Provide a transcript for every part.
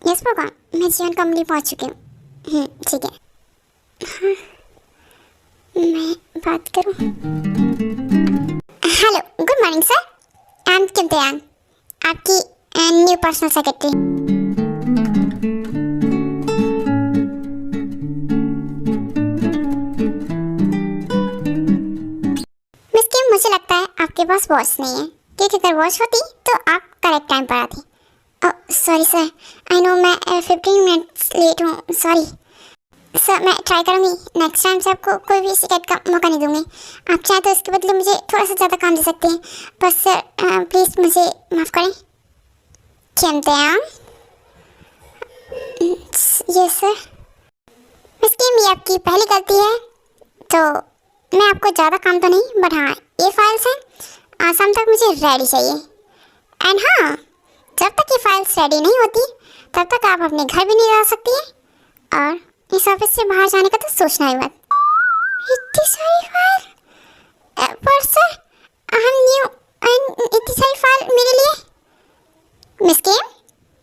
Yes papa, मैं जीवन company पहुंच चुकी हूँ। ठीक है। हाँ, मैं बात करूँ? Hello, good morning sir. I am Kim Taeyang, आपकी new personal secretary. Miss Kim, मुझे लगता है आपके पास वॉच नहीं है, क्योंकि अगर वॉच होती तो आप करेक्ट टाइम पर आती। सॉरी सर, आई नो मैं 15 मिनट्स लेट हूँ, सॉरी सर। मैं ट्राई करूँगी, नेक्स्ट टाइम से आपको कोई भी शिकायत का मौका नहीं दूँगी। आप चाहें तो इसके बदले मुझे थोड़ा सा ज़्यादा काम दे सकते हैं, बस सर प्लीज़ मुझे माफ़ करें। क्या ये सर? इसकी ये आपकी पहली गलती है, तो मैं आपको ज़्यादा काम तो नहीं, बट हाँ ये फाइल्स हैं, शाम तक मुझे रेडी चाहिए। एंड हाँ, जब तक ये फाइल्स रेडी नहीं होती तब तक आप अपने घर भी नहीं जा सकती हैं, और इस ऑफिस से बाहर जाने का तो सोचना ही मत। इतनी सारी फाइल पर सर, हम न्यू एंड इतनी सारी फाइल मेरे लिए। मिस किम,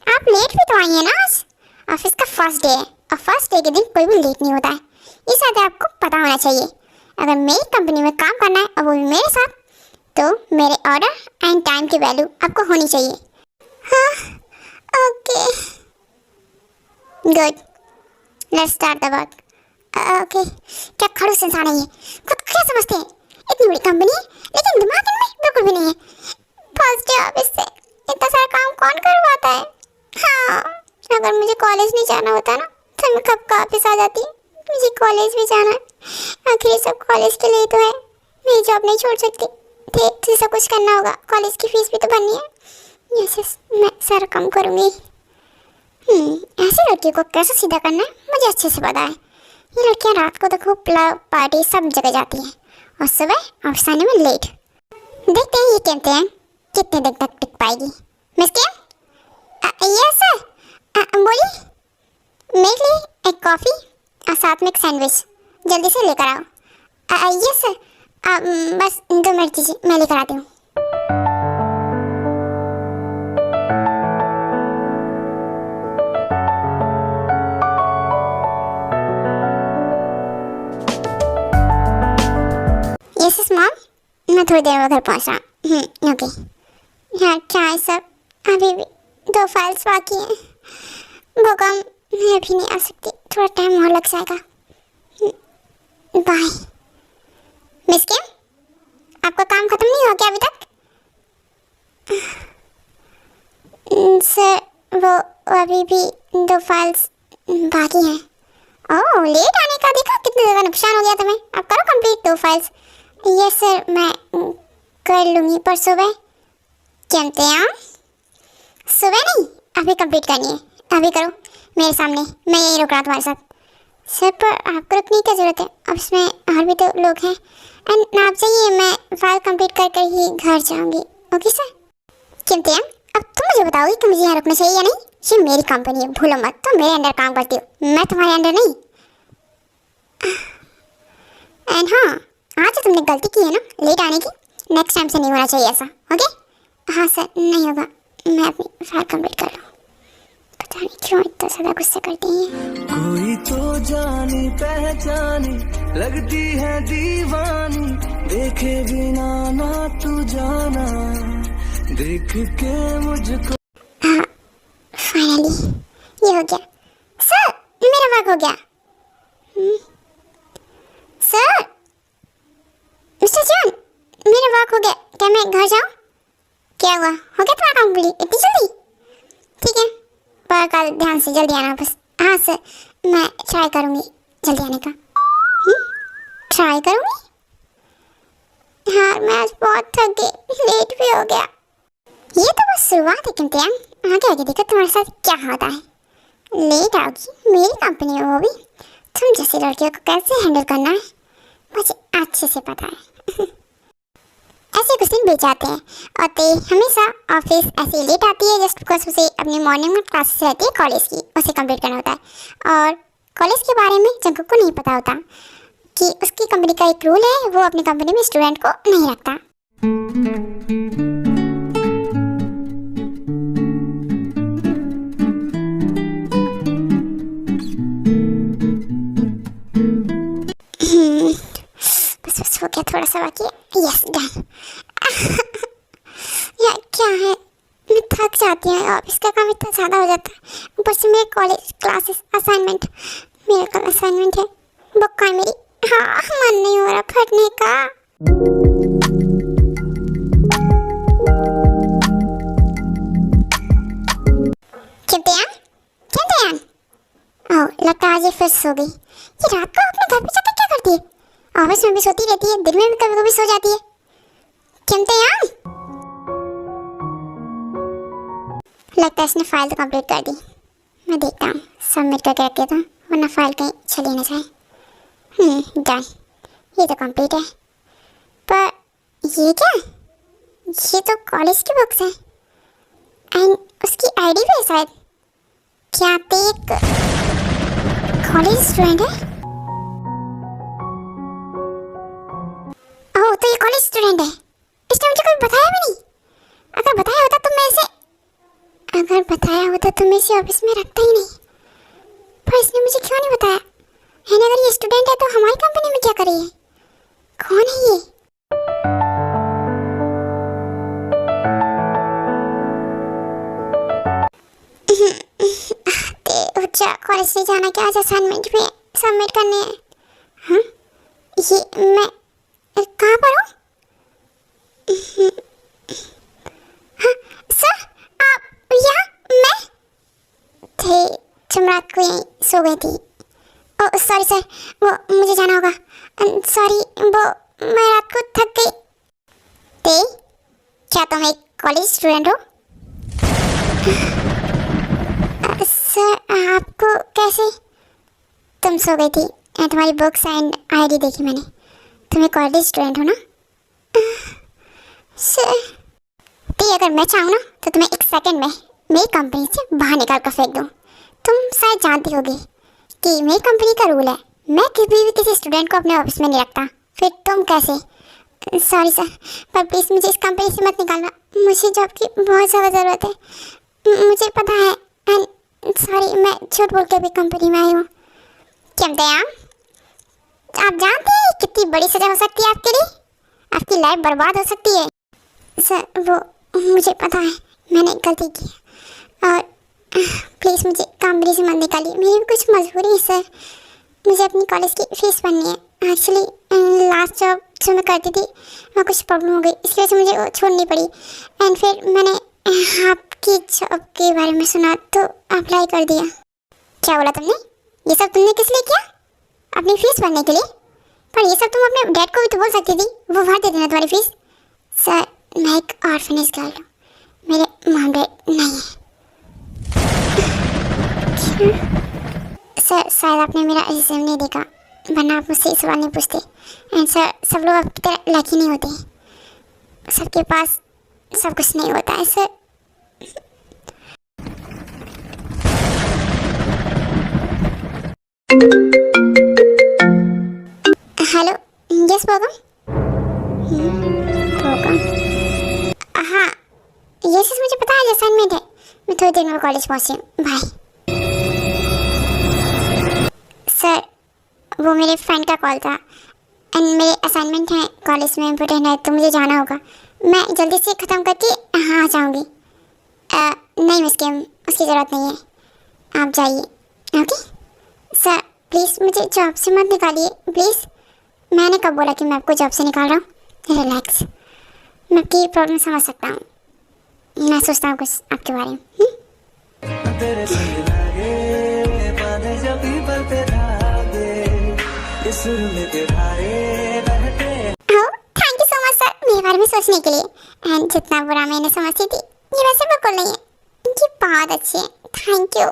आप लेट भी तो आई हैं ना? आज ऑफिस का फर्स्ट डे है, और फर्स्ट डे के दिन कोई भी लेट नहीं होता है, इस बात आपको पता होना चाहिए। अगर मेरी कंपनी में काम करना है और वो भी मेरे साथ, तो मेरे ऑर्डर एंड टाइम की वैल्यू आपको होनी चाहिए। हाँ, okay, good, let's start the work. Okay, क्या खड़ूस इंसान है ये, खुद क्या समझते हैं? इतनी बड़ी कंपनी है लेकिन दिमाग इनमें बिल्कुल भी नहीं है। फर्स्ट डे ऑफिस से इतना सारा काम कौन करवाता है? हाँ, अगर मुझे कॉलेज नहीं जाना होता ना तो मैं कब का ऑफिस आ जाती। मुझे कॉलेज भी जाना है, आखिर सब कॉलेज के लिए तो है। मैं जॉब नहीं छोड़ सकती, ठीक से कुछ करना होगा, कॉलेज की फीस भी तो भरनी है। यस, मैं सारा काम करूँगी। ऐसी लड़कियों को कैसे सीधा करना है मुझे अच्छे से पता है। ये लड़कियाँ रात को तो खूब क्लब पार्टी सब जगह जाती हैं, और सुबह ऑफिस आने में लेट। देखते हैं ये कहते हैं कितने देर तक टिक पाएगी। मिस किम? यस सर, बोलिए। मेरे लिए एक कॉफ़ी और साथ में एक सैंडविच जल्दी से लेकर आओ। यस सर, बस 2 मिनट दीजिए, मैं लेकर आती हूँ। यस मॉम, मैं थोड़ी देर में घर पहुँच रहा हूँ। ओके। हाँ क्या है सर, अभी भी 2 फाइल्स बाकी हैं, वो काम मैं अभी नहीं आ सकती, थोड़ा टाइम और लग जाएगा। बाय। मिस किम, आपका काम खत्म नहीं हुआ क्या अभी तक? सर वो अभी भी 2 फाइल्स बाकी हैं। ओह, लेट आने का देखा कितने ज़्यादा नुकसान हो गया तुम्हें। अब करो कंप्लीट 2 फाइल्स। यस सर, मैं कर लूँगी, पर सुबह कहते हैं सुबह नहीं, अभी कंप्लीट करनी है, अभी करो मेरे सामने, मैं यहीं रुक रहा तुम्हारे साथ। सर पर आपको रुकने की क्या ज़रूरत है, अब इसमें और भी तो लोग हैं। एंड आप जाइए, मैं फाइल कंप्लीट कर कर ही घर जाऊँगी। Okay sir. कहते हैं अब तुम मुझे बताओगी कि मुझे यहाँ रुकना चाहिए या नहीं? ये मेरी कंपनी है, भूलो मत, तुम मेरे अंडर काम करती हो, मैं तुम्हारे अंडर नहीं। एंड हाँ, आज जो तुमने गलती की है ना लेट आने की, नेक्स्ट टाइम से नहीं होना चाहिए ऐसा। ओके? हाँ सर, नहीं होगा, मैं अपनी फाइल कंप्लीट कर लूँ। पता नहीं क्यों इतना ज़्यादा गुस्सा करती हैं। कोई तो जानी पहचानी लगती है दीवानी, देखे बिना ना तू जाना, देख के मुझको। हाँ, फाइनली ये हो गया। सर मेरा वर्क हो गया। सर, मिस्टर जॉन, मेरा वर्क हो गया, क्या मैं घर जाऊँ? क्या हुआ, हो गया तुम्हारा काम कंप्लीट इतनी जल्दी? ठीक है, पर कल ध्यान से जल्दी आना बस। हाँ सर, मैं ट्राई करूँगी जल्दी आने का। ट्राई करूँगी? हाँ, मैं आज बहुत थक गई, लेट भी हो गया। ये तो बस शुरुआत है किम्तियान, आगे आगे देखो तुम्हारे साथ क्या होता है। लेट आओगी, मेरी कंपनी है वो भी, तुम जैसी लड़कियों को कैसे हैंडल करना है मुझे अच्छे से पता है। ऐसे कुछ दिन बीत जाते हैं और ते हमेशा ऑफिस ऐसे लेट आती है जस्ट बिकॉज उसे अपनी मॉर्निंग में क्लासेस रहती है कॉलेज की, उसे कंप्लीट करना होता है। और कॉलेज के बारे में जंकू को नहीं पता होता कि उसकी कंपनी का एक रूल है, वो अपनी कंपनी में स्टूडेंट को नहीं रखता। क्या थोड़ा सा बाकी है? Yes, done. यार क्या है, मैं थक जाती हूँ, ऑफिस का काम इतना ज़्यादा हो जाता है, ऊपर से मेरे कॉलेज क्लासेस असाइनमेंट, मेरा कल असाइनमेंट है, बुक का मेरी। हाँ, मन नहीं हो रहा पढ़ने का। चिंतयान, चिंतयान, ओह लगता है आज ये फिर सो गई। ये रात को अपने घर पे जाकर क्या करती है? ऑफिस में भी सोती रहती है, दिन में भी कभी कभी सो जाती है। चिंतयान, लगता है इसने फाइल तो कंप्लीट कर दी। मैं देखता हूँ, सबमिट करके रख देता हूँ वरना फाइल कहीं चली ना जाए। डन, ये तो कंप्लीट है। पर ये क्या? ये तो कॉलेज की बुक्स है एंड उसकी आईडी भी है शायद। क्या ते एक कॉलेज स्टूडेंट है? ओह, तो ये कॉलेज स्टूडेंट है। इसने मुझे कभी बताया भी नहीं। अगर बताया होता तो मैं इसे ऑफिस में रखता ही नहीं। पर इसने मुझे क्यों नहीं बताया? एंड अगर ये स्टूडेंट है तो हमारी कंपनी में क्या करे? कौन है ये? कॉलेज से जाना क्या, आज असाइनमेंट भी सबमिट करने हैं। हाँ, ये मैं कहाँ पर हूँ? हाँ सर, आप यहाँ? मैं थे, तुम रात को यहीं सो गई थी। ओह सॉरी सर, वो मुझे जाना होगा। सॉरी, वो मैं रात को थक गई। ते, क्या तुम एक कॉलेज स्टूडेंट हो? सर, आपको कैसे? तुम सो गई थी, तुम्हारी बुक्स एंड आईडी देखी मैंने। तुम एक कॉलेज स्टूडेंट हो ना? सर, ते अगर मैं चाहूँ ना तो तुम्हें एक सेकंड में मेरी कंपनी से बाहर निकाल कर फेंक दूँ। तुम शायद जानती होगी कि मेरी कंपनी का रूल है, मैं कभी भी किसी स्टूडेंट को अपने ऑफिस में नहीं रखता। फिर तुम कैसे? सॉरी सर, पर प्लीज़ मुझे इस कंपनी से मत निकालना। मुझे जॉब की बहुत ज़्यादा ज़रूरत है, मुझे पता है। एंड सॉरी, मैं झूठ बोल के भी कंपनी में आई हूँ। चिंतयान, आप जानते हैं कितनी बड़ी सज़ा हो सकती है आपके लिए? आपकी लाइफ बर्बाद हो सकती है। सर, वो मुझे पता है, मैंने गलती की और प्लीज़ मुझे कंपनी से मत निकालिए। मेरी भी कुछ मजबूरी है सर, मुझे अपनी कॉलेज की फ़ीस भरनी है। एक्चुअली लास्ट जॉब जो मैं करती थी वहाँ कुछ प्रॉब्लम हो गई, इसकी वजह से मुझे वो छोड़नी पड़ी। एंड फिर मैंने आपकी जॉब के बारे में सुना तो अप्लाई कर दिया। क्या बोला तुमने? ये सब तुमने किस लिए किया? अपनी फ़ीस भरने के लिए? पर ये सब तुम अपने डैड को भी तो बोल सकती थी, वो भर देते ना तुम्हारी फ़ीस। सर, मैं एक ऑर्फनेज गर्ल हूँ, मेरे मॉम डैड नहीं है। सर, शायद आपने मेरा रिज्यूम नहीं देखा, वरना आप मुझसे सवाल नहीं पूछते। एंड सर, सब लोग आपकी तरह लकी नहीं होते, सबके पास सब कुछ नहीं होता है सर। Hello, yes बोगम। हाँ यस, मुझे पता है असाइनमेंट है, मैं थोड़ी देर में कॉलेज पहुँची हूँ, बाय। सर, वो मेरे फ्रेंड का कॉल था एंड मेरे असाइनमेंट है कॉलेज में, इम्पोर्टेंट है तो मुझे जाना होगा। मैं जल्दी से ख़त्म करके हाँ आ जाऊँगी। नहीं मिस गेम, उसकी ज़रूरत नहीं है, आप जाइए। ओके सर, प्लीज़ मुझे जॉब से मत निकालिए प्लीज़। मैंने कब बोला कि मैं आपको जॉब से निकाल रहा हूँ? रिलैक्स, मैं आपकी प्रॉब्लम समझ सकता हूँ, मैं सोचता हूँ कुछ आपके बारे में। तेरे संग लागे बांधे जो पीपल पे धागे, इस सुर में तेरे बहते। Thank you so much sir मेरे बारे में सोचने के लिए। एंड जितना बुरा मैंने समझती थी ये वैसे बिल्कुल नहीं है, ये बहुत अच्छी है, थैंक यू।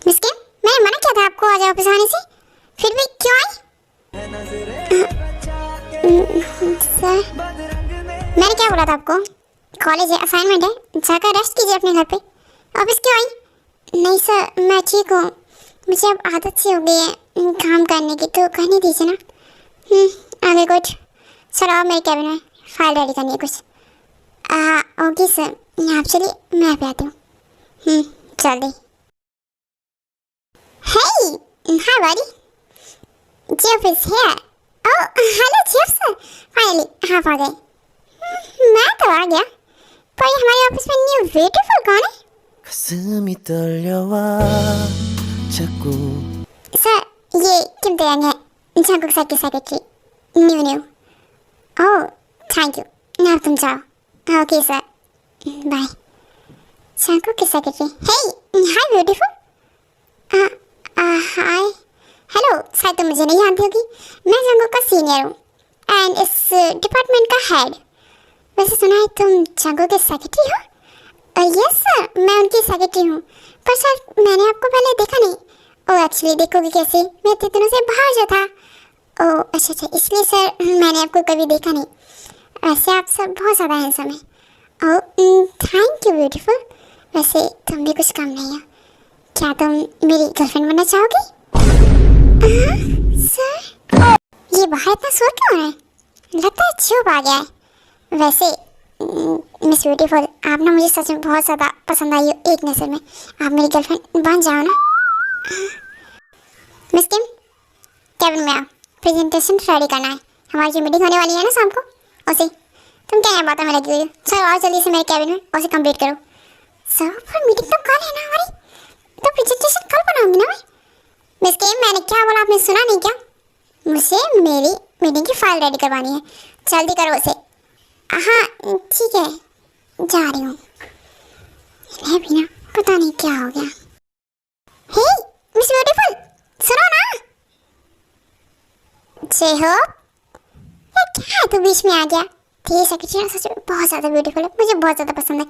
मिस्किन, मैंने मना किया था आपको आज ऑफिस आने से, फिर भी क्यों आई? सर, मैंने क्या बोला था आपको? कॉलेज है, असाइनमेंट है, जाकर रेस्ट कीजिए अपने घर पे। ऑफिस क्यों आई? नहीं सर, मैं ठीक हूँ, मुझे अब आदत सी हो गई है काम करने की, तो करने दीजिए ना। आगे कुछ? सर आओ मेरे कैबिन में, फाइल रेडी करनी है कुछ। ओके सर, आप चलिए, मैं पे आती हूँ। जल्दी। Hey, hi buddy. Jeff is here. Oh, hello Jeff sir. Finally, आप आ गए. मैं तो आ गया. पर ये हमारे ऑफिस में न्यू ब्यूटीफुल कौन है? 가슴이 떨려와 자꾸. सर, ये किम तेयांग है. जंकुक सर की secretary. New. Oh, thank you. now तुम जाओ. Okay sir. बाय. जंकुक की सेक्रेटरी. Hey, hi beautiful. हाय. हेलो, शायद तुम मुझे नहीं जानती होगी. मैं जंगो का सीनियर हूँ एंड इस डिपार्टमेंट का हेड. वैसे सुना है तुम जंगो के सेक्रेटरी हो? यस सर, मैं उनकी सेक्रेटरी हूँ. पर सर मैंने आपको पहले देखा नहीं. ओह एक्चुअली देखोगे कैसे, मैं इतने दिनों से बाहर जो था. ओह अच्छा, इसलिए सर मैंने आपको कभी देखा नहीं. वैसे आप सर बहुत ज़्यादा हैंडसम हैं. Oh thank you beautiful. वैसे तुम भी कुछ कम नहीं हो. क्या तुम मेरी गर्लफ्रेंड बनना चाहोगी? सर ये बाहर इतना शोर क्यों हो रहा है? लगता है चुप आ गया है. वैसे मिस ब्यूटीफुल, आप ना मुझे सच में बहुत ज़्यादा पसंद आई हो एक नज़र में. आप मेरी गर्लफ्रेंड बन जाओ ना. मिस किम, केबिन में आओ. प्रेजेंटेशन रेडी करना है. हमारी जो मीटिंग होने वाली है ना शाम को, उसे. तुम क्या बातों में लगी हुई हो? चलो आओ जल्दी से मेरे केबिन में, उसे कंप्लीट करो. सर पर मीटिंग तो कल है ना हमारी, तो प्रेजेंटेशन कल बनाऊंगी ना मैं. मिस किम, मैंने क्या बोला आपने सुना नहीं क्या? मुझे मेरी मीटिंग की फाइल रेडी करवानी है. जल्दी करो उसे. हाँ ठीक है, जा रही हूँ. मैं भी ना पता नहीं क्या हो गया. हे मिस ब्यूटीफुल, सुनो ना. जय हो. ये क्या है, तू बीच में आ गया? तेरी सेक्रेटरी सच में बहुत ज़्यादा ब्यूटीफुल है. मुझे बहुत ज़्यादा पसंद है.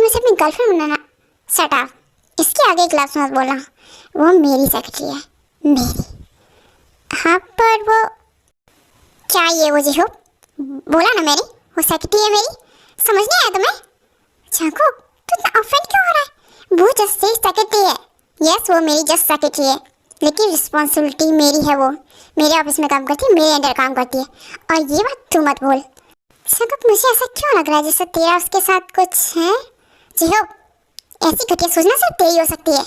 मुझे अपनी गर्लफ्रेंड बनाना. Shut up. इसके आगे एक लफ्ज़ मत बोलना. वो मेरी सेक्रेटरी है, मेरी. हाँ पर वो क्या, ये वो जी हो बोला ना मैंने, वो सेक्रेटरी है मेरी. समझ नहीं आया तुम्हें? चाको तू इतना ऑफेंड क्यों हो रहा है? वो जस्ट सेक्रेटरी है. यस वो मेरी जस्ट सेक्रेटरी है, लेकिन रिस्पॉन्सिबिलिटी मेरी है. वो मेरे ऑफिस में काम करती है, मेरे अंडर काम करती है. और ये बात तू मत बोल. चाको मुझे ऐसा क्यों लग रहा है जैसे तेरा उसके साथ कुछ है? जी हो, ऐसी घटिया सोचना सिर्फ तेरी हो सकती है.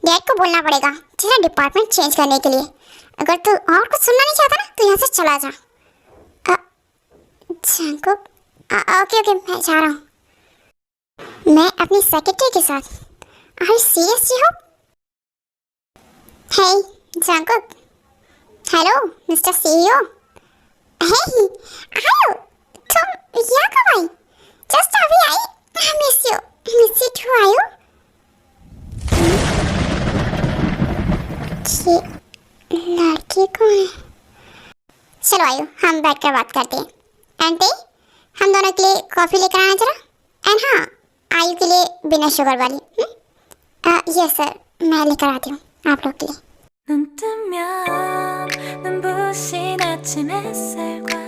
डैड को बोलना पड़ेगा तेरा डिपार्टमेंट चेंज करने के लिए. अगर तू और कुछ सुनना नहीं चाहता ना तो यहाँ से चला जा. जंकुक, ओके मैं जा रहा हूँ. मैं अपनी सेक्रेटरी के साथ. आर यू सीरियस जी हो? Hey Jungkook. Hello mister CEO. Hey hello, तुम यहाँ कब आई? जस्ट अभी आई. I miss you. Miss you too. आयो ये लड़की कौन है? चलो आयो हम बैठकर बात करते हैं. एंटे हम दोनों के लिए कॉफ़ी लेकर आना जरा. एंड हाँ, आयु के लिए बिना शुगर वाली. यस सर, मैं लेकर आती हूँ आप लोग के लिए. 눈 뜨면 눈부신 아침 햇살과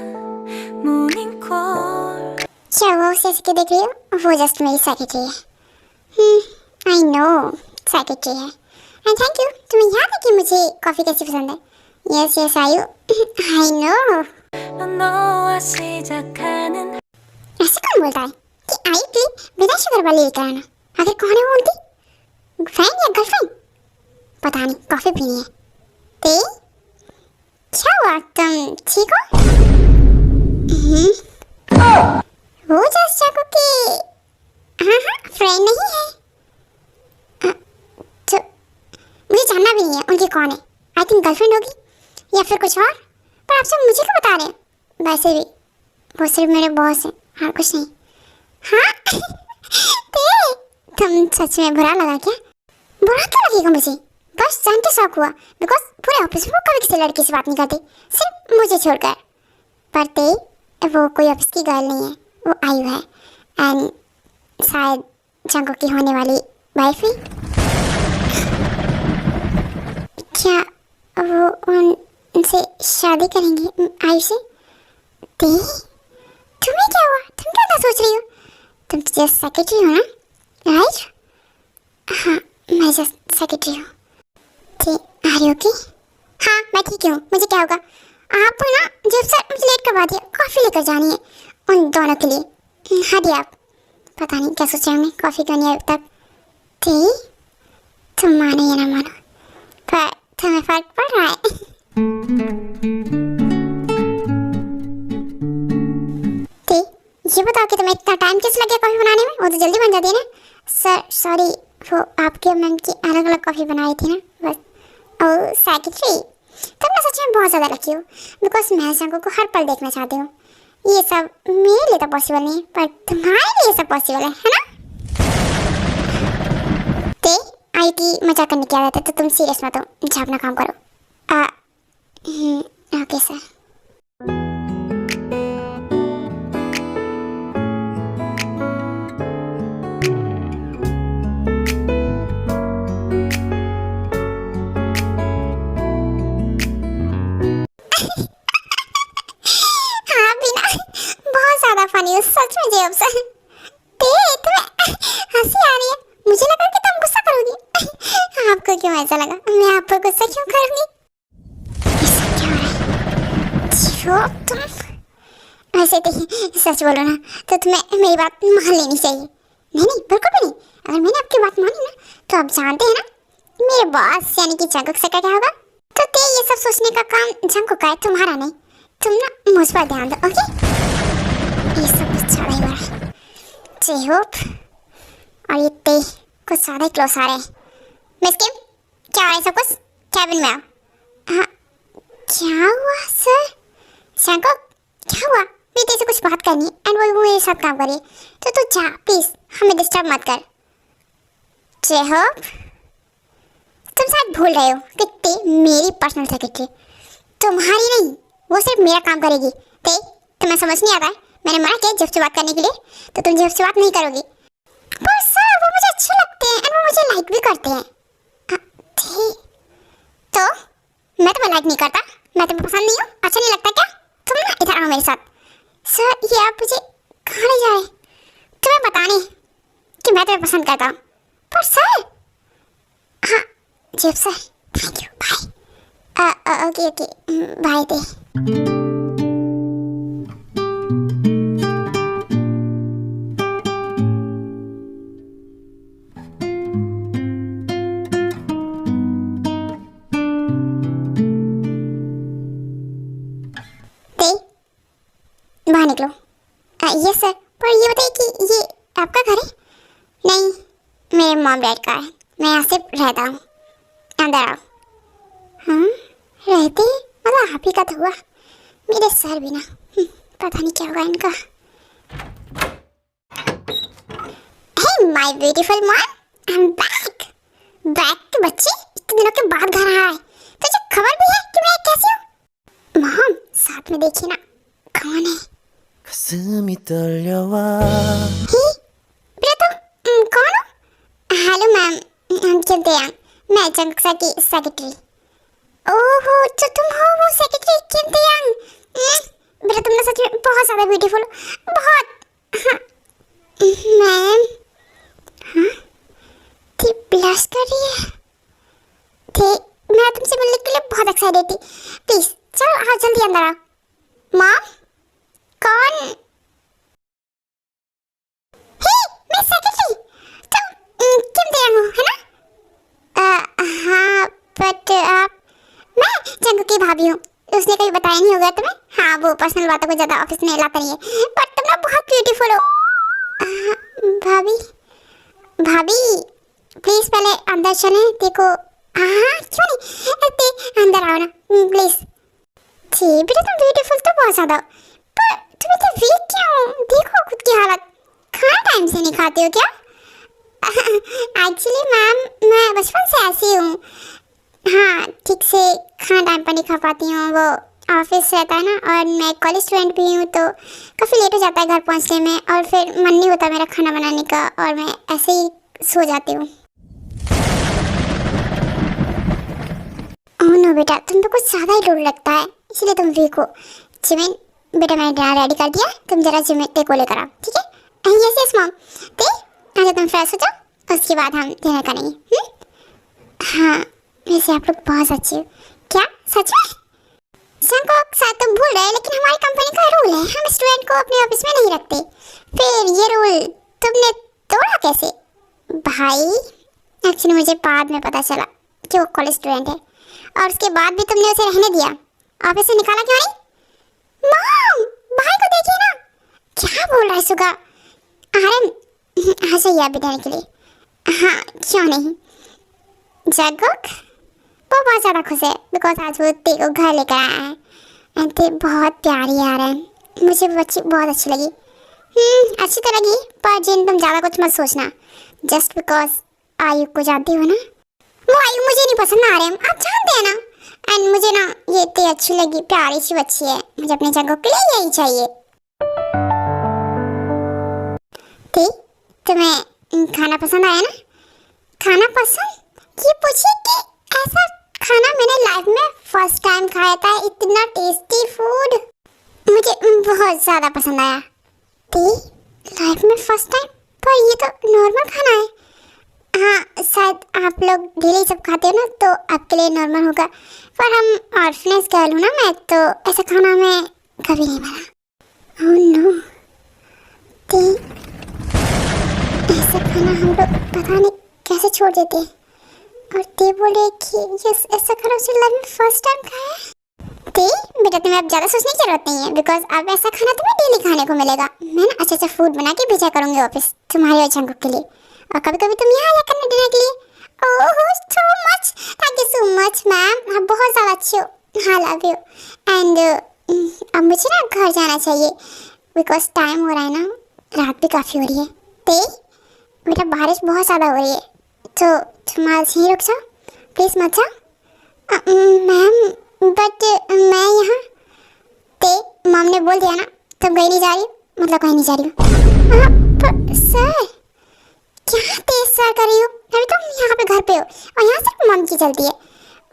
모닝콜. क्या वो उसे के देख रही हो? वो जस्ट मेरी सेक्रेटरी है. आई नो सेक्रेटरी है. And thank you. तुम्हें याद है कि मुझे कॉफ़ी कैसी पसंद है? यस आयु, आई नो. 너와 시작하는. ऐसे कौन बोलता है कि आई प्लीज बिना शुगर वाली लेकर आना? आखिर कौन है वो उनकी? फ्रेंड या गर्लफ्रेंड? पता नहीं, कॉफी पीनी है. ते क्या हुआ, तुम ठीक हो? वो जस्ट चाको की हाँ फ्रेंड नहीं है. तो मुझे जानना भी नहीं है उनकी कौन है. आई थिंक गर्लफ्रेंड होगी या फिर कुछ और. पर आप सब मुझे क्यों बता रहे हैं? वैसे भी वो सिर्फ मेरे बॉस हैं और कुछ नहीं. हाँ ते तुम सच में बुरा लगा क्या? बुरा क्यों लगेगा मुझे? बस जान के शौक हुआ. बिकॉज पूरे ऑफिस में वो कभी किसी लड़की से बात नहीं करती, सिर्फ मुझे छोड़कर. पर ते वो कोई ऑफिस की गर्ल नहीं है, वो आयु है. एंड शायद जंगो की होने वाली वाइफ है. क्या वो उनसे शादी करेंगे आयु से? ते तुम्हें क्या हुआ? तुम क्या ना सोच रही हो? तुम जस्ट सेक्रेटरी हो ना, राइट? हाँ मैं जस्ट सेक्रेटरी हूँ. आ रही हो कि? हाँ मैं ठीक हूँ. मुझे क्या होगा? आप ना जब सर मुझे लेट करवा दिया. कॉफ़ी लेकर जानी है उन दोनों के लिए. हाँ दी आप. पता नहीं क्या सोचा हमने, कॉफ़ी क्यों नहीं आई अब तक. तुम मानो या ना मानो, पर तुम्हें फर्क पड़ रहा है। ती, ये बताओ कि तुम्हें इतना टाइम किस लगे कॉफी बनाने में? वो तो जल्दी बन जाती है ना। सर सॉरी, वो आपके मैम की अलग अलग कॉफी बनाई थी ना बस। ओह सेक्रेटरी, तुम ना सच में बहुत ज़्यादा लकी हो, बिकॉज मैं शंको को हर पल देखना चाहती हूँ। ये सब मेरे लिए तो पॉसिबल नहीं, पर तुम्हारे लिए सब पॉसिबल है ना? ते आईटी मजाक करने की आदत है, तो तुम सीरियस मत हो, जा अपना काम करो। Okay sir. हाँ बिना बहुत ज़्यादा फनी हो सच में जेब सर। ते तुम्हें हंसी आ रही है, मुझे लगा कि तुम गुस्सा करोगी। आपको क्यों ऐसा लगा? मैं आप पर गुस्सा क्यों करूंगी? ऐसा क्या हो रहा है? जो तुम ऐसे सच बोलो ना, तो तुम्हें मेरी बात मान लेनी चाहिए। नहीं बिल्कुल भी नहीं। अगर मैंने आपकी बात मानी ना, तो आप जानते हैं ना मेरे बॉस यानी कि जंकुक से क्या होगा। तो ते ये सब सोचने का काम जंकुक का है, तुम्हारा नहीं। तुम ना मुझ पर ध्यान दो, ओके? ये सब कुछ ज़्यादा ही हो रहा है। जेहोप और ये ते कुछ ज़्यादा ही क्लोज आ रहे हैं। मिस किम, क्या हो रहा है सब कुछ? कैबिन में आओ। हाँ क्या हुआ सर? जंकुक क्या हुआ? मैं तेरे से कुछ बात करनी है एंड वो मेरे साथ काम करिए, तो तू जा प्लीज़, हमें डिस्टर्ब मत कर। जेहोप तुम शायद भूल रहे हो कि ते मेरी पर्सनल सेक्रेटरी, तुम्हारी नहीं। वो सिर्फ मेरा काम करेगी। ते तुम्हें समझ नहीं आता है? मैंने मना किया जेफ से बात करने के लिए, तो तुम जेफ से बात नहीं करोगी। पर सर वो मुझे अच्छे लगते हैं एंड वो मुझे लाइक भी करते हैं। तो मैं तुम्हें लाइक नहीं करता? मैं तुम्हें पसंद नहीं हूँ? अच्छा नहीं लगता क्या? तुम ना इधर आओ मेरे साथ। सर ये आप मुझे कहाँ ले जा रहे हैं? तुम्हें बताने कि मैं तुम्हें पसंद करता हूँ। पर सर हाँ Jeff sir, thank you, bye. Okay bye ते। बाहर निकलो। यस सर, पर ये बताइए कि ये आपका घर है? नहीं, मेरे मॉम डैड का है, मैं यहाँ से रहता हूँ। अंदर आओ। हाँ रहते हैं, मतलब आप ही का तो हुआ, मेरे सर भी ना, पता नहीं क्या होगा इनका। Hey my beautiful mom, I am back. Back बच्चे, इतने दिनों के बाद घर आया है, तुझे खबर भी है कि मैं कैसी हूँ? मॉम साथ में देखिए ना कौन है। 가슴이 떨려와 बेटा तुम कौन हो? हेलो मैम, हम किमते हैं, मैं जंकुक की सेक्रेटरी। ओहो तो तुम हो वो सेक्रेटरी किमते हैं। बेटा तुम ना सच में बहुत ज़्यादा ब्यूटीफुल हो, बहुत। हाँ मैम। हाँ थी ब्लश कर रही है। थी मैं तुमसे मिलने के लिए बहुत एक्साइटेड थी। प्लीज़ चलो आओ जल्दी अंदर आओ। मॉम कौन? हे मैं सेक्रेटरी, तुम किम दे हो है ना? हाँ बट आप, मैं जंकुक की भाभी हूँ। उसने कभी बताया नहीं होगा तुम्हें? हाँ वो पर्सनल बातों को ज़्यादा ऑफिस में लाता नहीं है, बट तुम ना बहुत ब्यूटीफुल हो। भाभी भाभी प्लीज़ पहले अंदर चलें, देखो। हाँ क्यों नहीं, अंदर आओ ना प्लीज़। जी बेटा तुम ब्यूटीफुल तो बहुत ज़्यादा हो, पर तुम इतने वीक क्यों? देखो खुद की हालत, खाना टाइम से नहीं खाते हो क्या? एक्चुअली मैम मैं बचपन से ऐसी हूँ। हाँ ठीक से खाना टाइम पर नहीं खा पाती हूँ, वो ऑफिस रहता है ना, और मैं कॉलेज स्टूडेंट भी हूँ, तो काफ़ी लेट हो जाता है घर पहुँचने में, और फिर मन नहीं होता मेरा खाना बनाने का, और मैं ऐसे ही सो जाती हूँ। ओह नो बेटा तुम तो कुछ ज़्यादा ही रूड लगता है, इसलिए तुम वीक हो। जिमिन बेटा मैंने डिनर रेडी कर दिया, तुम जरा जिमिन ते को लेकर आओ, ठीक है? Yes yes mom. ते अच्छा तुम फ्रेश हो जाओ, उसके बाद हम डिनर करेंगे। हाँ वैसे आप लोग बहुत अच्छे हो। क्या सच में? जंकुक शायद तुम भूल रहे, लेकिन हमारी कंपनी का रूल है, हम स्टूडेंट को अपने ऑफिस में नहीं रखते। फिर ये रूल तुमने तोड़ा कैसे? भाई एक्चुअली मुझे बाद में पता चला कि वो कॉलेज स्टूडेंट है, और उसके बाद भी तुमने उसे रहने दिया? ऑफिस से निकाला क्यों नहीं? मॉम, भाई को देखिए ना, क्या बोल रहा है सुगा? आर्यन आ जाइए अभी देने के लिए। हाँ क्यों नहीं। जगुक वो बहुत ज़्यादा खुश है बिकॉज आज वो ते को घर लेकर आया है। एंड ते बहुत प्यारी है आर्यन, मुझे वो बच्ची बहुत अच्छी लगी। अच्छी तो लगी, पर जिन तुम ज़्यादा कुछ मत सोचना, जस्ट बिकॉज आयु को जानती हो ना। वो आयु मुझे नहीं पसंद आ रहे, आप जानते हैं ना। एंड मुझे ना ये इतनी अच्छी लगी, प्यारी सी बच्ची है, मुझे अपने जगह के लिए यही चाहिए। ठीक, तुम्हें खाना पसंद आया ना? खाना पसंद? ये पूछिए कि ऐसा खाना मैंने लाइफ में फर्स्ट टाइम खाया था, इतना टेस्टी फूड मुझे बहुत ज़्यादा पसंद आया। ठीक, लाइफ में फर्स्ट टाइम, पर ये तो नॉर्मल खाना है। हाँ शायद आप लोग डेली सब खाते हो ना, तो आपके लिए नॉर्मल होगा, पर हम ऑर्फनेज गर्ल हूँ ना मैं, तो ऐसा खाना मैं कभी नहीं बना। ओह नो, ऐसा खाना हम लोग पता नहीं कैसे छोड़ देते हैं। और ते बोले कि ये ऐसा खाना उसे लाइफ में फर्स्ट टाइम खाया है। ते बेटा तुम्हें अब ज़्यादा सोचने की जरूरत नहीं है, बिकॉज अब ऐसा खाना तुम्हें डेली खाने को मिलेगा। मैं ना अच्छा अच्छा फूड बना के भेजा करूँगी ऑफिस तुम्हारे और जंगुक के लिए, और कभी कभी तुम यहाँ आया करना डिनर के लिए। Oh so much, thank you so much ma'am, आप बहुत ज़्यादा अच्छे हो। हाँ लव यू। एंड अब मुझे ना घर जाना चाहिए बिकॉज टाइम हो रहा है ना, रात भी काफ़ी हो रही है। ते बेटा बारिश बहुत ज़्यादा हो रही है, तो तुम आज यहीं रुक जाओ प्लीज़, मत जाओ। मैम बट मैं यहाँ, ते मॉम ने बोल दिया ना तुम कहीं नहीं जा रही, मतलब कहीं नहीं जा रही हो। पर सर क्या तेज सर कर रही हो, अभी तुम यहाँ पे घर पे हो और यहाँ सिर्फ मॉम की चलती है।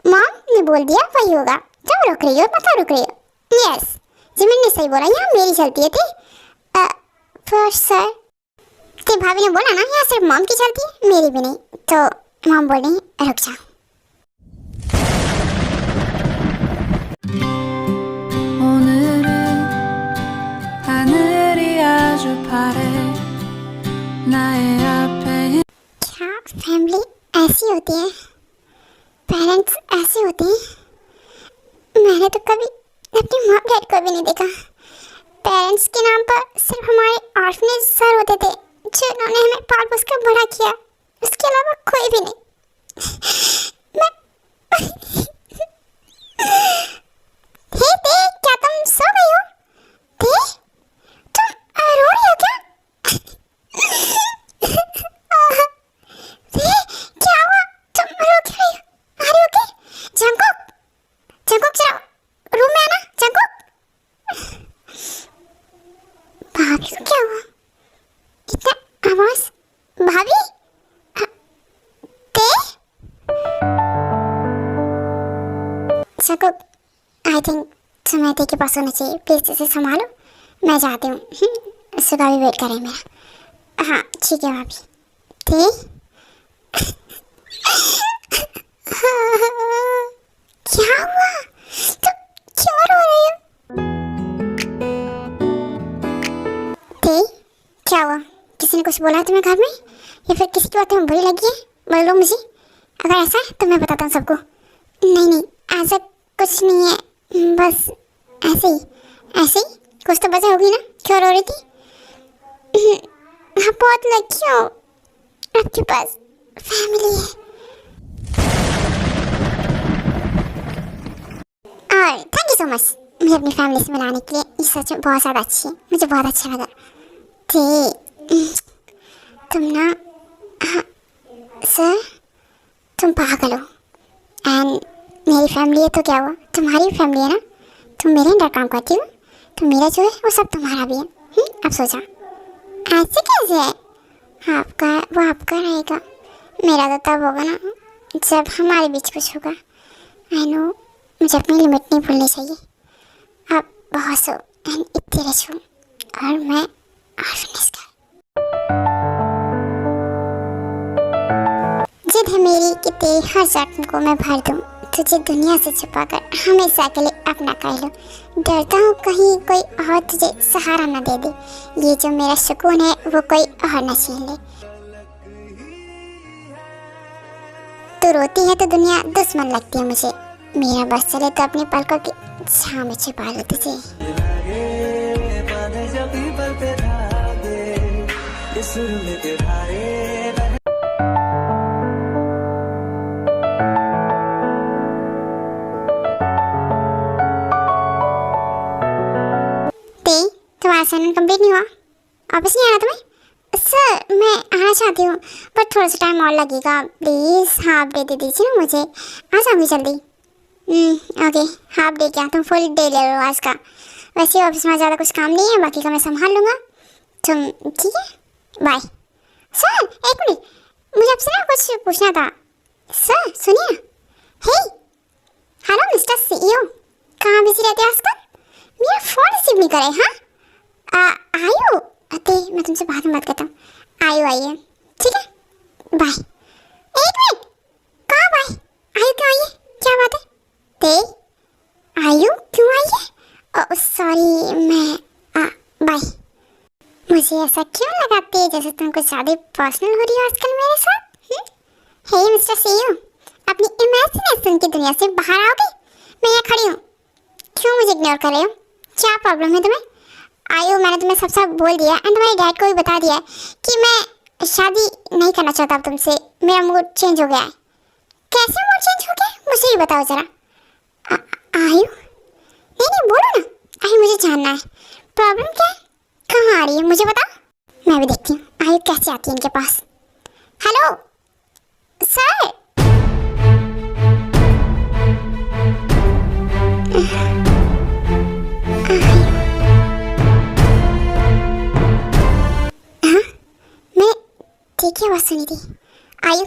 मॉम ने बोल दिया वही होगा, जब रुक रही हो मतलब रुक रही हो। यस जिमिन ने सही बोला, यहाँ मेरी चलती है। थे पर सर ते भाभी ने बोला ना यहाँ सिर्फ मॉम की चलती है, मेरी भी नहीं, तो मॉम बोल रही रुक जाओ। क्या फैमिली ऐसी होती है, पेरेंट्स ऐसे होते हैं। मैंने तो कभी अपनी माँ डैड को भी नहीं देखा। पेरेंट्स के नाम पर सिर्फ हमारे ऑर्फनेज सर होते थे जिन्होंने हमें पाल पोस कर बड़ा किया, उसके अलावा कोई भी नहीं। मैं हे क्या तुम सो गई हो? तुम रो रही हो क्या? क्या हुआ, तुम रो क्यों रही हो? अरे ओके जंगुक, जंगुक जरा रूम में आना। जंगुक भाभी को क्या हुआ, इतना आवाज? भाभी ते जंगुक, आई थिंक तुम्हें ते के पास होना चाहिए, प्लीज इसे संभालो, मैं जाती हूँ। सुबह भी वेट करें मेरा। हाँ ठीक है भाभी। ते क्या हुआ, तो क्यों रो रही हो? ते क्या हुआ, किसी ने कुछ बोला तुम्हें घर में, या फिर किसी की बात तुम्हें बुरी लगी है? बोलो मुझे, अगर ऐसा है तो मैं बताता हूँ सबको। नहीं नहीं ऐसा कुछ नहीं है, बस ऐसे ही कुछ तो वजह होगी ना, क्यों रो रही थी? आप बहुत लकी हो, आपके पास फैमिली है। और थैंक यू सो मच मुझे अपनी फैमिली से मिलाने के लिए, ये सच में बहुत ज़्यादा अच्छी है, मुझे बहुत अच्छा लगा। तुम ना सर तुम पागल हो, एंड मेरी फैमिली है तो क्या हुआ, तुम्हारी फैमिली है ना, तुम मेरे अंडर काम करती हो, तो मेरा जो है वो सब तुम्हारा भी है। अब सोचा ऐसे कैसे है, आपका वो आपका रहेगा, मेरा तो तब होगा ना जब हमारे बीच कुछ होगा। आई नो मुझे अपनी लिमिट नहीं भूलनी चाहिए। आप बॉस हो एंड इतनी रिच हो, और मैं ऑर्फनेज का। जिद है मेरी कि तेरी हर जख्म को मैं भर दूं, तुझे दुनिया से छुपाकर हमेशा के लिए अपना कर लूं। डरता हूँ कहीं कोई और तुझे सहारा न दे दे, ये जो मेरा सुकून है वो कोई और न छीन ले। तू रोती है तो दुनिया दुश्मन लगती है मुझे। मेरा बस चले तो अपनी पलकों की छाँव में छिपा लो तुझे। तुम्हारा असाइनमेंट कंप्लीट नहीं हुआ? वापस नहीं आना तुम्हें? सर मैं आना चाहती हूँ पर थोड़ा सा टाइम और लगेगा, प्लीज़ हाफ डे दे दीजिए ना मुझे, आ जाऊँगी जल्दी। ओके, हाफ डे क्या, तुम फुल डे ले लो आज का। वैसे ऑफिस में ज़्यादा कुछ काम नहीं है, बाकी का मैं संभाल लूँगा। तुम ठीक है, बाय। सर एक मिनट, मुझे आपसे ना कुछ पूछना था। सर सुनिए। हे हेलो मिस्टर सीईओ, कहाँ बिजी रहते हैं आजकल? मेरा फ़ोन रिसीव नहीं करे। हाँ आयु, अते मैं तुमसे बाद में बात करता हूँ। आयु आई है, ठीक है, बाय। एक मिनट, कहाँ बाय? आयु क्यों आई है, क्या बात है? ते आयु क्यों आई है? सॉरी मैं बाय। मुझे ऐसा क्यों लगाती है जैसे तुम कुछ ज़्यादा पर्सनल हो रही हो आजकल मेरे साथ? हे मिस्टर सीईओ, अपनी इमेजिनेशन की दुनिया से बाहर आओगे? मैं यहाँ खड़ी हूँ, क्यों मुझे इग्नोर कर रहे हो? क्या प्रॉब्लम है तुम्हें? आयु मैंने तुम्हें सब बोल दिया एंड तुम्हारे डैड को भी बता दिया है कि मैं शादी नहीं करना चाहता तुमसे। मेरा मूड चेंज हो गया है। कैसे मूड चेंज हो गया, मुझे ही बताओ जरा। आयु नहीं बोलो ना, आयु मुझे जानना है प्रॉब्लम क्या है, कहाँ आ रही है मुझे बताओ, मैं भी देखती हूँ आयु कैसे आती है इनके पास। Hello sir. ठीक है, आवाज़ सुनी थी। आयु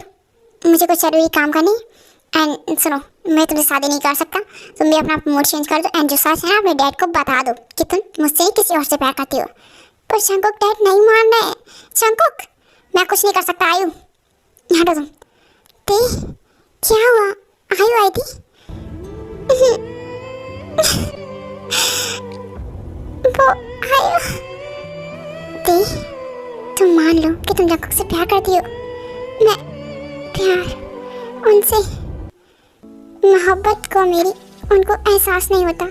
मुझे कुछ जरूरी काम करनी है एंड सुनो, मैं तुमसे शादी नहीं कर सकता। तुम भी अपना मूड चेंज कर दो एंड जो सच है ना अपने डैड को बता दो कि तुम मुझसे किसी और से प्यार करती हो। पर शंकुक डैड नहीं मान रहे। शंकुक मैं कुछ नहीं कर सकता। आयु हटो तुम। ते क्या हुआ? आयु आई थी वो आयु। ते तुम मान लो कि तुम जंकुक से प्यार करती हो। मैं प्यार उनसे, मोहब्बत को मेरी उनको एहसास नहीं होता।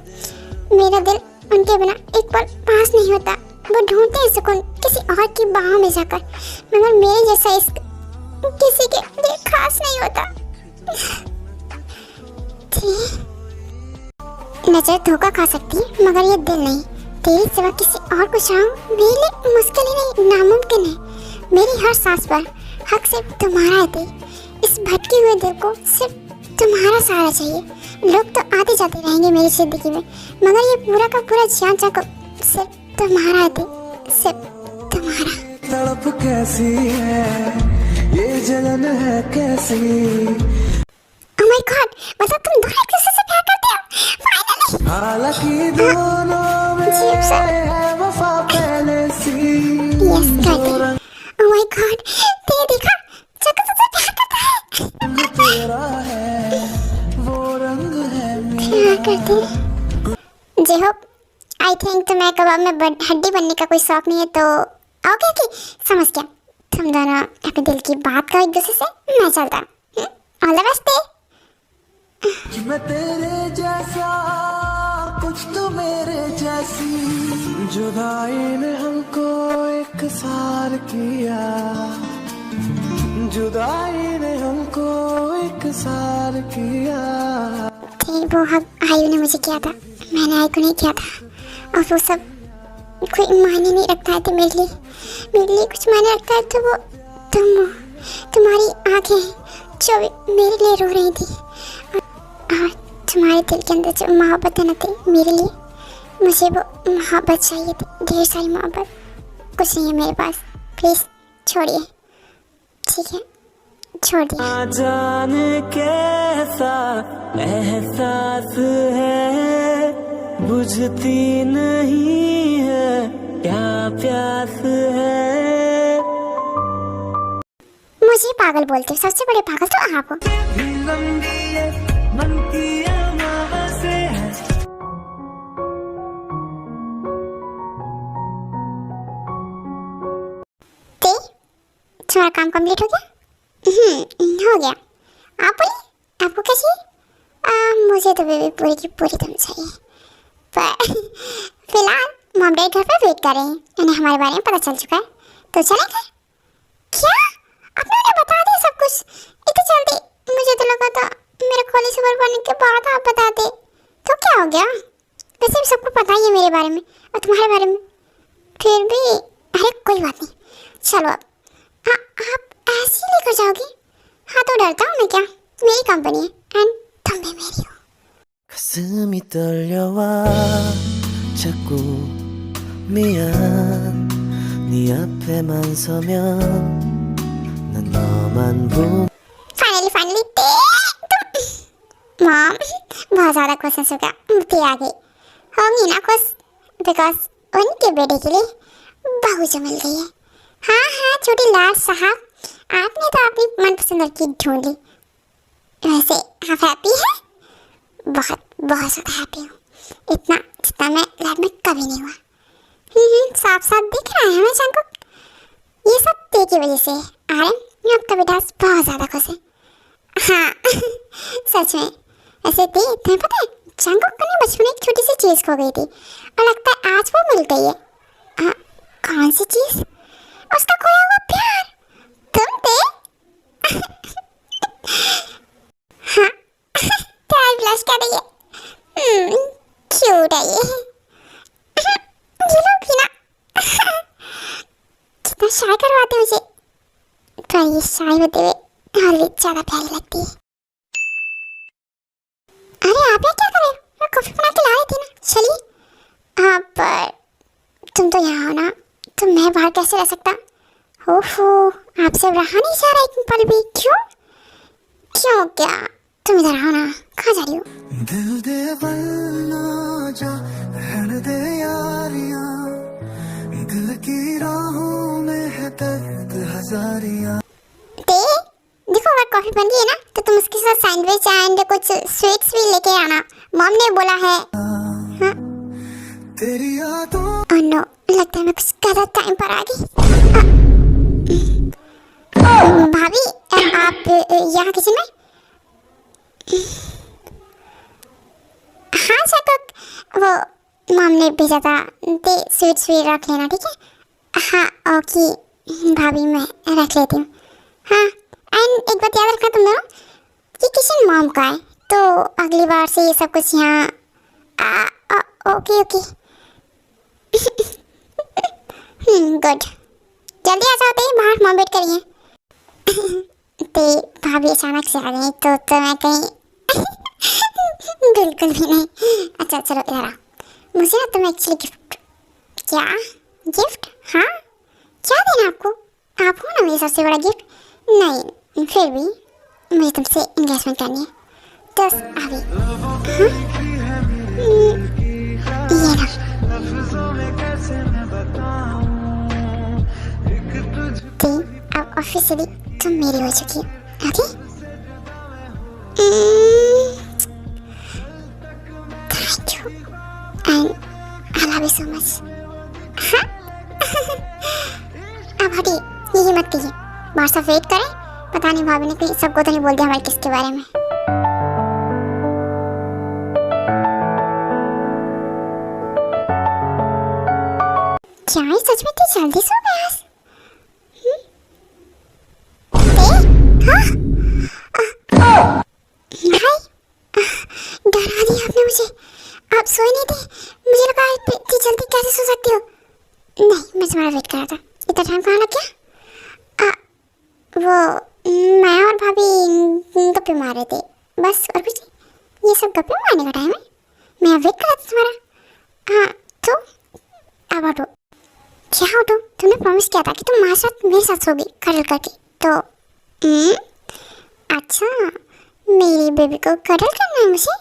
मेरा दिल उनके बिना एक पल पास नहीं होता। वो ढूंढते हैं सुकून किसी और की बाहों में जाकर, मगर मेरे जैसा इश्क किसी के लिए खास नहीं होता। नजर धोखा खा सकती है मगर ये दिल नहीं। तेरे सिवा किसी और को चाहूं मेरे लिए मुश्किल ही नहीं, नामुमकिन है। मेरी हर सांस पर हक सिर्फ तुम्हारा है। इस भटके हुए दिल को सिर्फ तुम्हारा सहारा चाहिए। लोग तो आते जाते रहेंगे मेरी जिंदगी में, मगर ये पूरा का पूरा जान चाको सिर्फ तुम्हारा है, सिर्फ तुम्हारा। तड़प कैसी है, ये जलन है कैसी। ओह माय गॉड, मतलब तुम दोनों एक दूसरे से प्यार करते हो फाइनली। हालांकि दोनों में है वफा पहले सी। Yes guys, oh my God, ते देखा जंकुक तुझसे प्यार करता है। रंग तेरा है वो रंग है प्यार करते हैं। जे होप आई थिंक तुम्हें कबाब में हड्डी बनने का कोई शौक नहीं है तो ओके ओके समझ गया। तुम दोनों अपने दिल की बात करो एक दूसरे से, मैं चलता हूँ। All the best. मैं तेरे जैसा कुछ तो मेरे जैसी, जुदाई ने हमको एक सार किया, जुदाई ने हमको एक सार किया। वो हक आयु ने मुझे किया था, मैंने आयु को नहीं किया था। और वो सब कोई मायने नहीं रखता है तो मेरे लिए कुछ मायने रखता है तो वो तुम हो। तुम्हारी आंखें जो मेरे लिए रो रही थी और तुम्हारे दिल के अंदर जो मोहब्बत है ना थी मेरे लिए, मुझे वो मोहब्बत चाहिए थी, ढेर सारी मोहब्बत। कुछ नहीं है मेरे पास, प्लीज़ छोड़िए। ठीक है, छोड़ दिया। जाने कैसा एहसास है, बुझती नहीं है क्या प्यास है। मुझे पागल बोलते हो, सबसे बड़े पागल तो आप हो। मन की अमावस्या है। ते तुम्हारा काम कंप्लीट हो गया? हो गया। आप बोली आपको क्या चाहिए? मुझे तो बेबी पूरी की पूरी तुम चाहिए, पर फिलहाल मॉम डैड घर पे वेट कर रहे हैं, उन्हें हमारे बारे में पता चल चुका है, तो चलेंगे। क्या आपने उन्हें बता दिया सब कुछ इतनी जल्दी? मुझे तो लगा था मेरे कॉलेज से पढ़ने के बाद आप बताते। तो क्या हो गया? वैसे भी सबको पता ही है मेरे बारे में और तुम्हारे बारे में, फिर भी अरे कोई बात नहीं, चलो अब आप ऐसे ही लेकर जाओगे? हाँ तो डरता हूँ मैं क्या, मेरी कंपनी है एंड तुम भी मेरी हो। 가슴이 떨려와 자꾸 미안 네 앞에만 서면 난 너만 보 फाइनली तुम मॉम बहुत ज़्यादा क्वेश्चन हो गया, मुझे आ गई होंगी ना खुश, बिकॉज उनके बेटे के लिए बहू जो मिल गई है। हाँ छोटे लाड साहब, आपने तो अपनी मनपसंद लड़की ढूंढ ली। वैसे आप हैप्पी हैं? बहुत बहुत ज़्यादा हैप्पी हूँ, इतना जितना मैं लाइफ में कभी नहीं हुआ। साफ साफ दिख रहा है हमें को, ये सब ते की वजह से आर्यन आपका बेटा बहुत ज़्यादा खुश है। हाँ सच में। ऐसे ते तुम्हें पता है चांगो को ने बचपन में एक छोटी सी चीज़ खो गई थी और लगता है आज वो मिल गई है। कौन सी चीज़? उसका खोया हुआ प्यार। तुम थे? हाँ क्या ब्लश कर रही है? क्यूट है ये लोग भी ना कितना शाय करवाते मुझे, पर ये शाय होते हुए और भी ज़्यादा प्यारी लगती है। अरे आप यहाँ क्या कर रहे हो? मैं कॉफी बना के ला रही थी ना, चलिए। हाँ पर तुम तो यहाँ हो ना, तो मैं बाहर कैसे रह सकता? ओहो आपसे रहा नहीं जा रहा एक पल भी, क्यों क्या? तुम इधर आओ ना, कहाँ जा रही हो? दिल दे वरना जा रहने दे यारियां दिल की राहों में है दर्द हजारियां। देखो अगर कॉफी बन गई है ना तो तुम उसके साथ सैंडविच एंड कुछ स्वीट्स भी लेके आना, मॉम ने बोला है। हाँ? तेरी यादों ओह नो, लगता है मैं कुछ गलत टाइम पर आ गई। भाभी आप यहाँ किचन में? हाँ शकक, वो मॉम ने भेजा था, दे स्वीट्स भी रख लेना ठीक है? हाँ ओके भाभी मैं रख लेती हूँ। हाँ एंड एक बात याद रखना तुम दोनों, ये किचन मॉम का है, तो अगली बार से ये सब कुछ यहाँ ओके गुड। जल्दी आ जाओ ते, बाहर मॉम वेट करिए। ते भाभी अचानक से आ गई तो मैं कहीं बिल्कुल भी नहीं। अच्छा चलो इधर आओ, मुझे ना तुम्हें एक्चुअली गिफ्ट हाँ क्या देना आपको? आप हो ना मेरी सबसे बड़ा गिफ्ट। नहीं फिर भी मुझे तुमसे एंगेजमेंट करनी है, तो अभी ये ना अब ऑफिशियली तुम मेरी हो चुकी हो। Okay thank you and I love you so much. अब हटिए, यही मत कीजिए, बाहर सब वेट करें। पता नहीं भाभी ने कहीं सबको तो नहीं बोल दिया हमारे किसके बारे में। क्या ये सच में इतनी जल्दी सो गए आज? डरा दिया आपने मुझे, आप सोए नहीं थे, मुझे लगा इतनी जल्दी कैसे सो सकती हो। नहीं मैं तुम्हारा वेट कर रहा था, इतना टाइम कहाँ लग गया? वो मैं और भाभी गप्पे मार रहे थे बस, और कुछ नहीं, ये सब गप्पे मारने का टाइम है, मैं वेट कर रहा था तुम्हारा। हाँ तो अब हटो। क्या हटो? तुमने प्रॉमिस किया था कि तुम हमारे साथ मेरे साथ सोगी कडल करके, तो अच्छा मेरी बेबी को कडल करना है मुझे?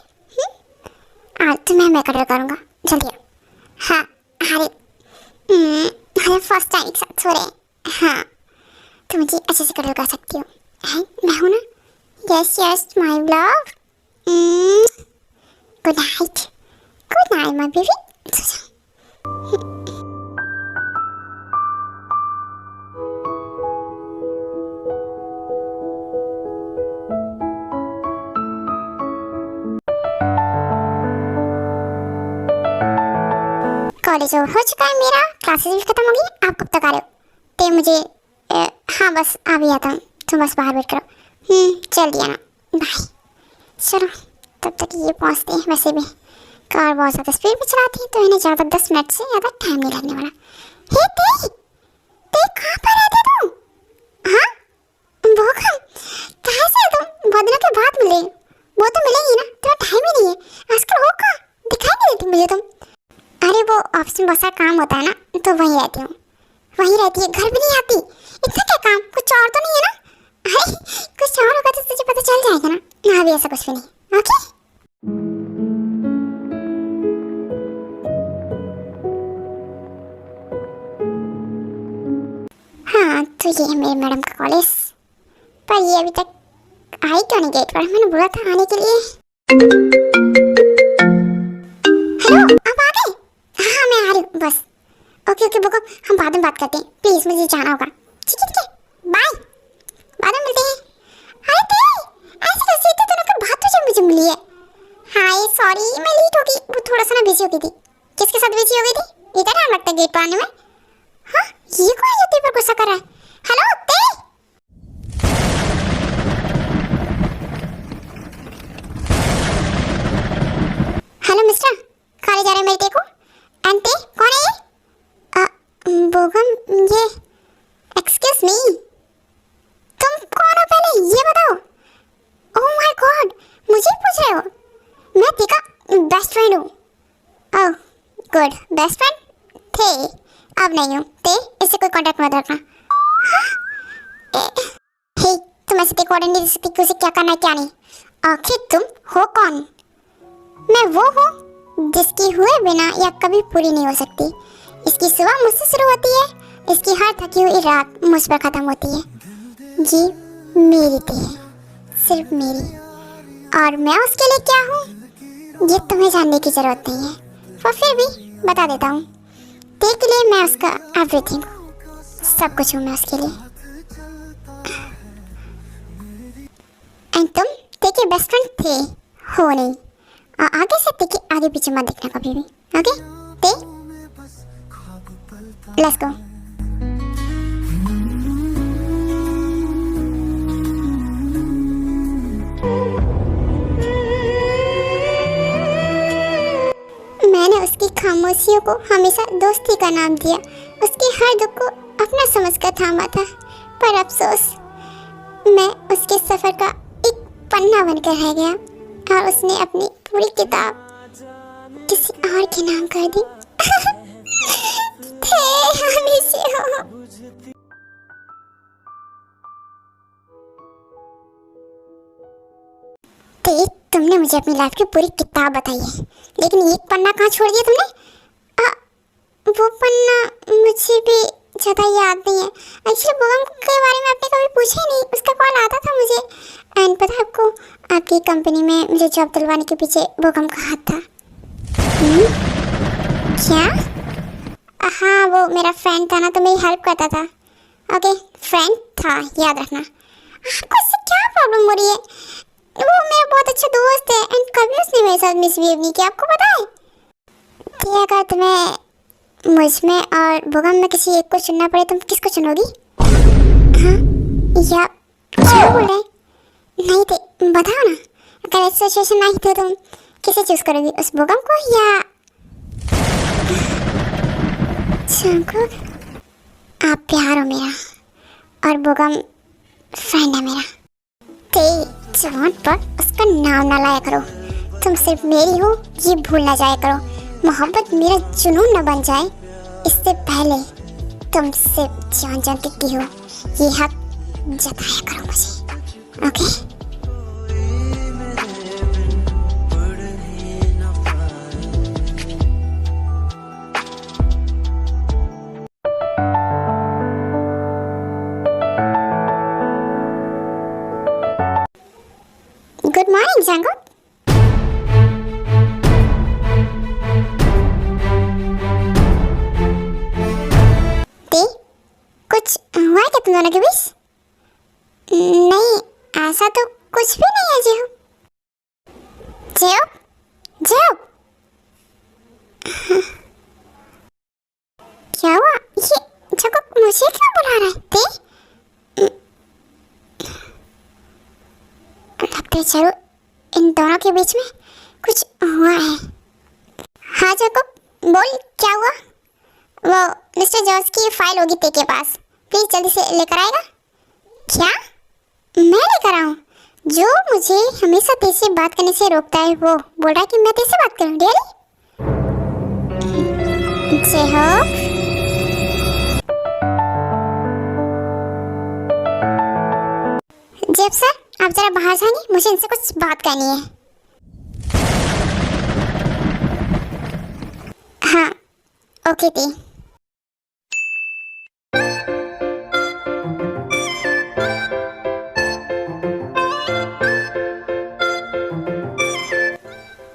आज तो मैं कडल करूँगा, जल्दी आओ। हाँ हमारे फर्स्ट टाइम एक साथ सो रहे हैं। हाँ तो मुझे अच्छे से कडल कर सकती हो, मैं हूँ ना? Yes my love. Good night my baby. College हो चुका है मेरा, क्लासेस भी खत्म हो गई। आप कब तक आ रहे हो? ते मुझे हाँ बस आ भी आता हूँ, तुम बस बाहर वेट करो। चल दिया ना, बाय। चलो तब तक ये पहुँचते हैं। वैसे भी कार बहुत ज़्यादा स्पीड में चलाती है तो इन्हें ज़्यादा 10 मिनट से ज़्यादा टाइम नहीं लगने वाला। हे ते कहाँ पर रहते तुम? हाँ बोगम, कहाँ से तुम? बहुत दिनों के बाद मिले। वो तो मिलेंगी ना, तुम्हें टाइम ही नहीं है आजकल। हो कहाँ? दिखाई नहीं देती मुझे तुम। अरे वो ऑफिस में बहुत सारा काम होता है ना, तो वहीं रहती हूँ। वहीं रहती है, घर भी नहीं आती। इतना क्या काम? कुछ और तो नहीं है ना? अरे कुछ और होगा तो तुझे पता चल जाएगा ना। ना भी ऐसा कुछ भी नहीं। ओके हाँ, तो ये है मेरे मैडम का कॉलेज। पर ये अभी तक आई क्यों नहीं गेट पर? मैंने बोला था आने के लिए। हेलो, आप आ गए? हाँ मैं आ रही हूँ बस। ओके बुको, हम बाद में बात करते हैं। प्लीज मुझे जाना होगा। ठीक है बाय, बाद में मिलते हैं। अरे ते ऐसे कैसे? इतने दिनों के बाद तुझे मुझे मिली है। हाय सॉरी, मैं लेट हो गई। वो थोड़ा सा ना बिजी हो गई थी। किसके साथ बिजी हो गई थी? इतना टाइम लगता है गेट पर आने में? हाँ ये कौन है जो तेरे पर गुस्सा कर रहा है? हेलो ते, हेलो मिस्टर, खाली जा रहे मेरे ते को? एंटे कौन है ये? बोगम, ये एक्सक्यूज मी, तुम कौन हो पहले ये बताओ। ओह माय गॉड, मुझे पूछ रहे हो? मैं तेरा बेस्ट फ्रेंड हूँ। ओह गुड, बेस्ट फ्रेंड थे, अब नहीं हूँ। ते इससे कोई कांटेक्ट मत रखना। हे तुम ऐसे तेरे को ऑर्डर नहीं दे सकती कि उसे क्या करना है क्या नहीं। आखिर तुम हो कौन? मैं वो हूँ जिसकी हुए बिना या कभी पूरी नहीं हो सकती। इसकी सुबह मुझसे शुरू होती है, इसकी हर थकी हुई रात मुझ पर खत्म होती है। ये मेरी थी, सिर्फ मेरी, और मैं उसके लिए क्या हूँ ये तुम्हें जानने की जरूरत नहीं है। पर फिर भी बता देता हूँ, तेरे के लिए मैं उसका एवरीथिंग हूँ, सब कुछ हूँ मैं उसके लिए। एंड तुम तेरे बेस्ट फ्रेंड थे, हो नहीं। और आगे से तेरे आगे पीछे मत देखना कभी भी। ओके ते, लेट्स गो। मैंने उसकी खामोशियों को हमेशा दोस्ती का नाम दिया, उसके हर दुख को अपना समझकर थामा था। पर अफसोस, मैं उसके सफर का एक पन्ना बनकर रह गया और उसने अपनी पूरी किताब किसी और के नाम कर दी। थे हमेशा हो। ते, तुमने मुझे अपनी लाइफ की पूरी किताब बताई है, लेकिन एक पन्ना कहाँ छोड़ दिया तुमने? वो पन्ना मुझे भी ज़्यादा याद नहीं है। एक्चुअली बोगम के बारे में आपने कभी पूछा ही नहीं। उसका कॉल आता था मुझे, एंड पता है आपको, आपकी कंपनी में मुझे जॉब दिलवाने के पीछे बोगम का हाथ था। क्या? हाँ वो मेरा फ्रेंड था ना, तो मेरी हेल्प करता था। ओके फ्रेंड था, याद रखना। आपको इससे क्या प्रॉब्लम हो रही है? वो मेरा बहुत अच्छा दोस्त है, एंड कभी उसने मेरे साथ मिसबिहेव नहीं किया, आपको पता है। कि अगर तुम्हें मुझ में और बोगम में किसी एक को चुनना पड़े, तुम किसको चुनोगी? हाँ या क्या बोल रहे? नहीं थे, बताओ ना। अगर ऐसी सिचुएशन आई तो तुम किसे चूज करोगी, उस बोगम को या जंगकुक? आप प्यार हो मेरा और बोगम फ्रेंड है मेरा। ते जवान पर उसका नाम ना लाया करो। तुम सिर्फ मेरी हो ये भूल ना जाया करो। मोहब्बत मेरा जुनून न बन जाए, इससे पहले तुम सिर्फ जान जानती की हो, ये हक जताया करो मुझे। Okay good morning Jungkook. कुछ हुआ क्या तुम दोनों के बीच? नहीं ऐसा तो कुछ भी नहीं है जेहूब। जेहूब जेहूब क्या हुआ? ये जंगकुक मुझे क्यों बुला रहा है? लगता है जरूर इन दोनों के बीच में कुछ हुआ है। हाँ जंगकुक, बोल क्या हुआ? वो मिस्टर जॉर्ज की फाइल होगी तेरे के पास, प्लीज जल्दी से लेकर आएगा। क्या मैं लेकर आऊँ? जो मुझे हमेशा तेरे से बात करने से रोकता है वो बोल रहा है कि मैं तेरे से बात करूँ। रियली? जय हो। जेब सर, आप जरा बाहर जाएंगे, मुझे इनसे कुछ बात करनी है। हाँ ओके दी।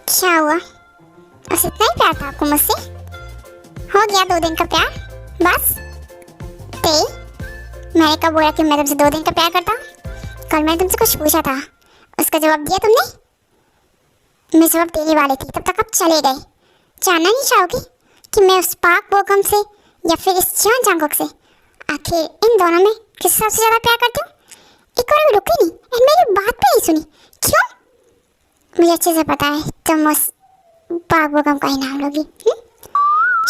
क्या हुआ? बस इतना ही प्यार था आपको मुझसे? हो गया 2 दिन का प्यार बस? मैंने कब बोला कि मैं तुमसे 2 दिन का प्यार करता हूँ? कल मैंने तुमसे कुछ पूछा था, उसका जवाब दिया तुमने? मैं जवाब देने वाली थी, तब तक आप चले गए। जानना नहीं चाहोगे कि मैं उस पाक बोकम से या फिर इस जॉन जंगकुक से आखिर इन दोनों में किस सबसे ज़्यादा प्यार करती हूँ? एक बार भी रुकी नहीं और मेरी बात भी नहीं सुनी। क्यों? मुझे अच्छे से पता है तुम उस पाक बोकम का ही नाम लोगी।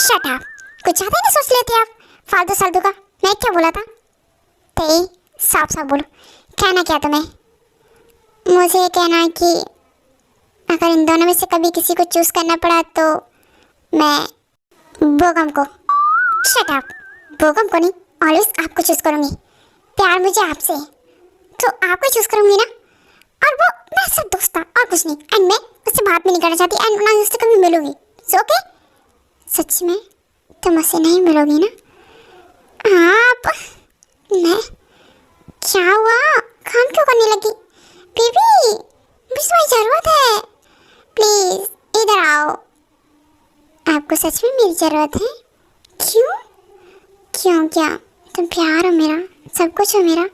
शट अप, कुछ ज़्यादा नहीं सोच लेते आप फालतू सालतू का। मैं क्या बोला था? साफ साफ बोलो, कहना क्या तुम्हें? मुझे कहना है कि अगर इन दोनों में से कभी किसी को चूज करना पड़ा तो मैं बोगम को। शट अप, बोगम को नहीं, ऑलवेज आपको चूज करूँगी। प्यार मुझे आपसे है तो आपको चूज करूँगी ना। और वो मेरा सब दोस्त था और कुछ नहीं, एंड मैं उससे बात भी नहीं करना चाहती एंड ना उससे कभी मिलूंगी। ओके? सच में तुम मुझसे नहीं मिलोगी ना? आप मैं क्या हुआ? काम क्यों करने लगी? बेबी मुझे तुम्हारी ज़रूरत है, प्लीज़ इधर आओ। आपको सच में मेरी ज़रूरत है? क्यों? क्यों क्या? तुम प्यार हो मेरा, सब कुछ हो मेरा।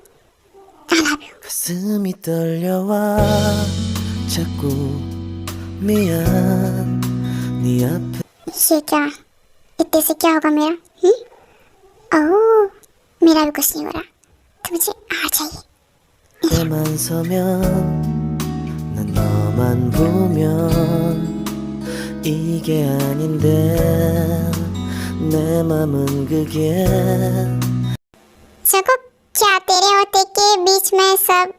I love you. 가슴이 떨려와 자꾸 미안 네 앞에 ये क्या? इतने से क्या होगा मेरा? ओह, मेरा भी कुछ नहीं हो रहा, तो मुझे आ चाहिए। 너만 서면 난 너만 보면 이게 아닌데 내 맘은 그게 जंगकुक, क्या तेरे होते के बीच में सब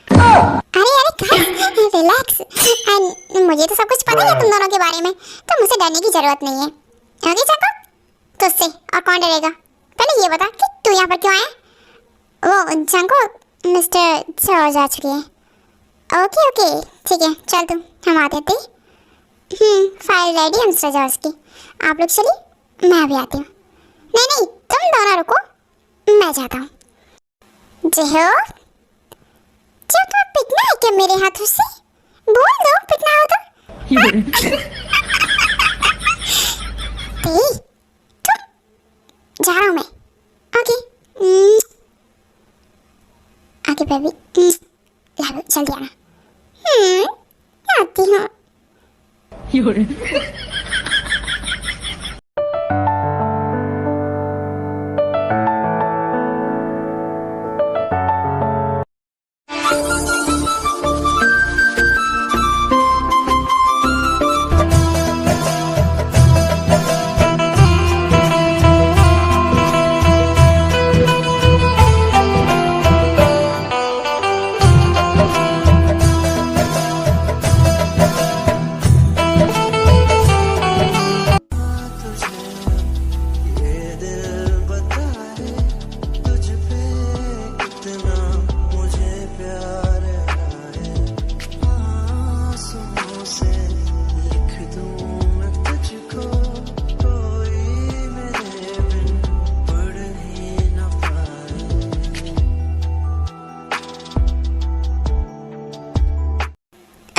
हाँ, हटो, अरे रिलैक्स। मुझे तो सब कुछ पता है तुम दोनों के बारे में, तो मुझे डरने की जरूरत नहीं है। ओके जंगकुक, तुझसे और कौन डरेगा? पहले ये बता कि तू यहाँ पर क्यों आया? वो जंगकुक, मिस्टर जॉर्ज आ चुके हैं। ओके ओके ठीक है, चल तुम, हम आते थे। फाइल रेडी है मिस्टर जॉर्ज की, आप लोग चलिए, मैं अभी आती हूँ। नहीं तुम दोनों रुको, मैं जाता हूँ। जय हो। जो तुम्हें पिटना है क्या मेरे हाथों से? बोल दो पिटना हो तो। तुम जा रहा हूँ मैं। ओके ओके बेबी, लाओ जल्दी आना। आती हूँ।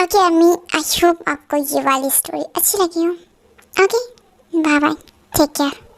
ओके अम्मी, आई होप आपको ये वाली स्टोरी अच्छी लगी हो। Okay bye bye, take care.